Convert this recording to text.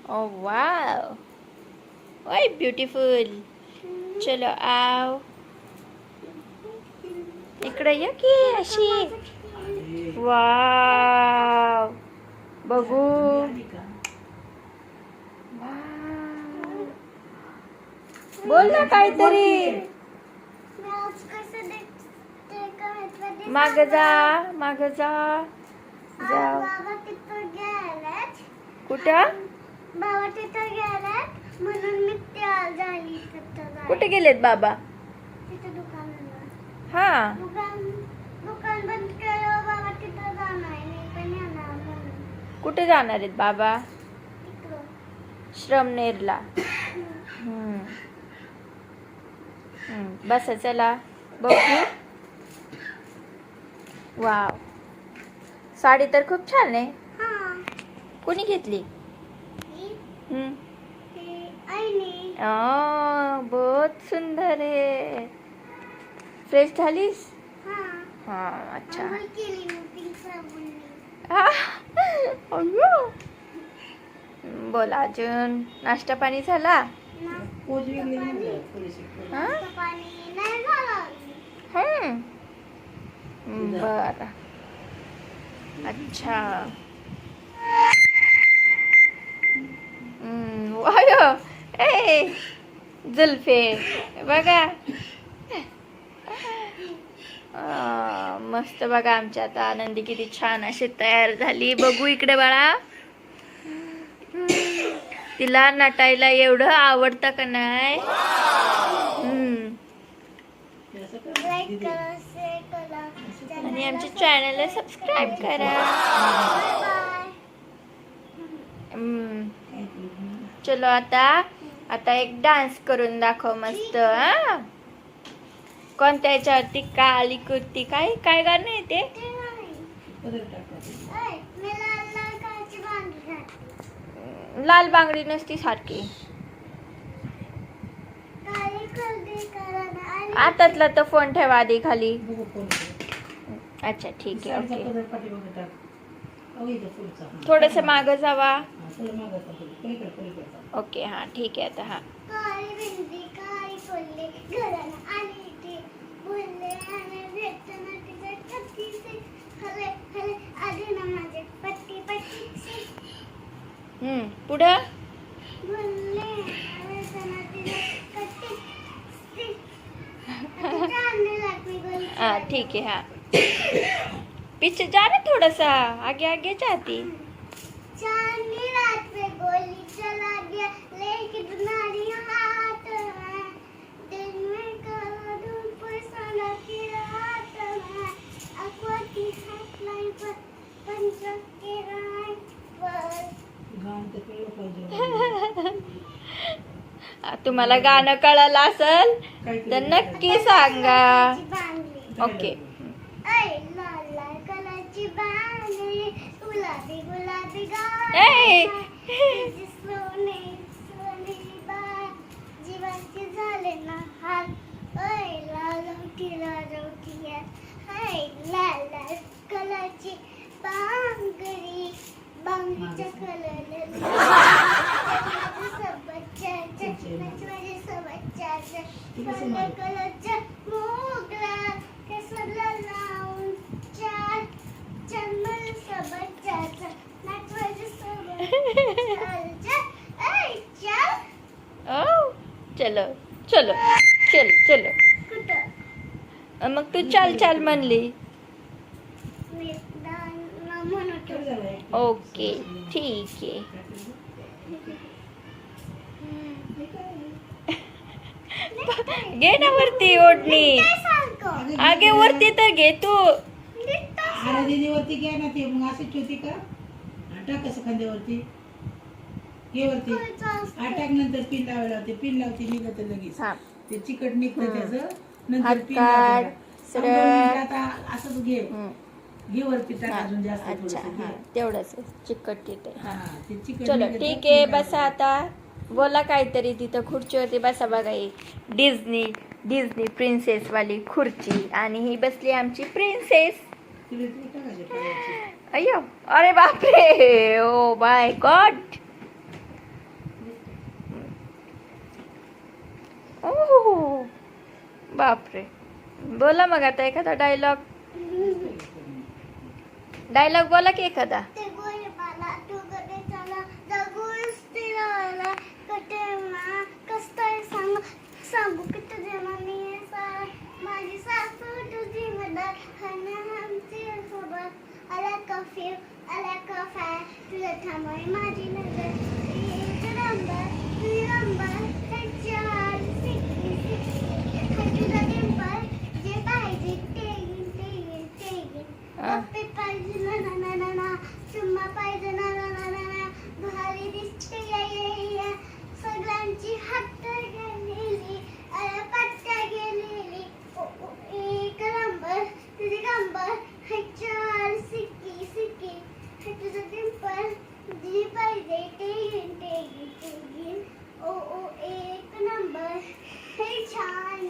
Oh wow. Why beautiful. चलो आओ. इकडे ये की अशी. वाव. बघू. वाव. बोल ना काहीतरी. माग जा. माग जा. जाऊ. कुठं? बाबा तिथं गेलेत म्हणून मी तयार झाली. कुठे गेलेत बाबा? तिथं दुकानावर. हा. दुकान बंद केलं. बाबा तिथं जाणार. मी पण येणार म्हणून. कुठे जाणार आहेत बाबा? तिकडं. श्रमनेरला. बस चला बघू. वाव. साडी तर खूप छान आहे. हा. कोणी घेतली? आईने. बहुत सुंदर आहे. फ्रेश झालीस? हा. अच्छा. आंघोळ केली मी पिंक साबुनने. अगं. बोला अजून नाश्ता पाणी झाला? पाणी नाही झालं. बर. अच्छा. वायो. ए जुल्फे बघा. मस्त बघा. आमच्या आता आनंदी किती छान अशी तयार झाली. बघू इकडे बाळा. तिला नटायला एवढं आवडतं का नाही? आणि आमच्या चॅनलला सबस्क्राईब करा. चलो आता एक डान्स करून दाखव मस्त. कोणत्या याच्यावरती? काली कुर्ती. काय काय गाणं आहे ते? लाल बांगडी नसती सारखी. आतातला तर फोन ठेवा आधी खाली. अच्छा ठीक आहे. ओके. थोडस माग जावा. ओके. हा ठीक आहे. आता हा पुढं. ठीक है. हाँ पीछे जा रहे थोड़ा सा. आगे आगे जाती. चांदनी रात में गोली चला दिया लेकिन तुम्हारी हाथ में. दिन में काला धूप सना की रात में. अक्वा की हेडलाइन पर पंचक के रात पर. तुम्हाला गाणं कळलं असेल तर नक्की सांगा. ओके. कलरची बांगडी गुलाबी गुलाबी ए सोने सोनेरी बाळ जीवाचे झाले ना हाल. ऐ लाल होतीला रोटी हाय लाल लाल कलरची बांगडी. बांगडीच्या कलर कलरच्या मोगरा केसरला लावून चार चंदन सबच्याचा नाचवायचे चलो चलो चल चलो. कुठं? मग तू चाल चाल म्हणली. ओके ठीक आहे. घे ना वरती ओढणी. आगे वरती तर घे तू. अरे दीदी वरती घ्या ना. ते मग अशी ठेवती का? टाक कसं खांद्यावरती. घे वरती. टाक नंतर पिन लावायला होते. पिन लावते निघत लगेच. ते चिकट निघतं त्याचं. नंतर पिन लावते. असंच घे. घे वरती टाक अजून जास्त. अच्छा तेवढंच चिकट येते. ते चिकट. चलो ठीक आहे. बसा आता. बोला काहीतरी. तिथं खुर्चीवरती बसा बघा. ही डिझनी प्रिन्सेस वाली खुर्ची. आणि ही बसली आमची प्रिन्सेस. अय्यो. अरे बापरे. Oh my God. बापरे. बोला मग आता एखादा डायलॉग बोला की एखादा. ते गोळे बाला तू कधी चला जगूस तिला कटे मा कस्तय सांगू की तुझे मम्मी माझी सासू तुझी मदर हना आमची सोबत आला कफी आला कफा तुझ्या थांबय माझी नजर एक नंबर त्याच्यावर तुझा टेम्पर जे पाहिजे ते घेईन पप्पी पाहिजे ना चुम्मा पाहिजे ना भारी दिसते या सगळ्यांची हात गेलेली पट्ट्या गेलेली एक नंबर तुझी कंबर ह्याच्यावर सिक्की तुझं टेम्पर जी पाहिजे ते घेईन ओ एक नंबर हे छान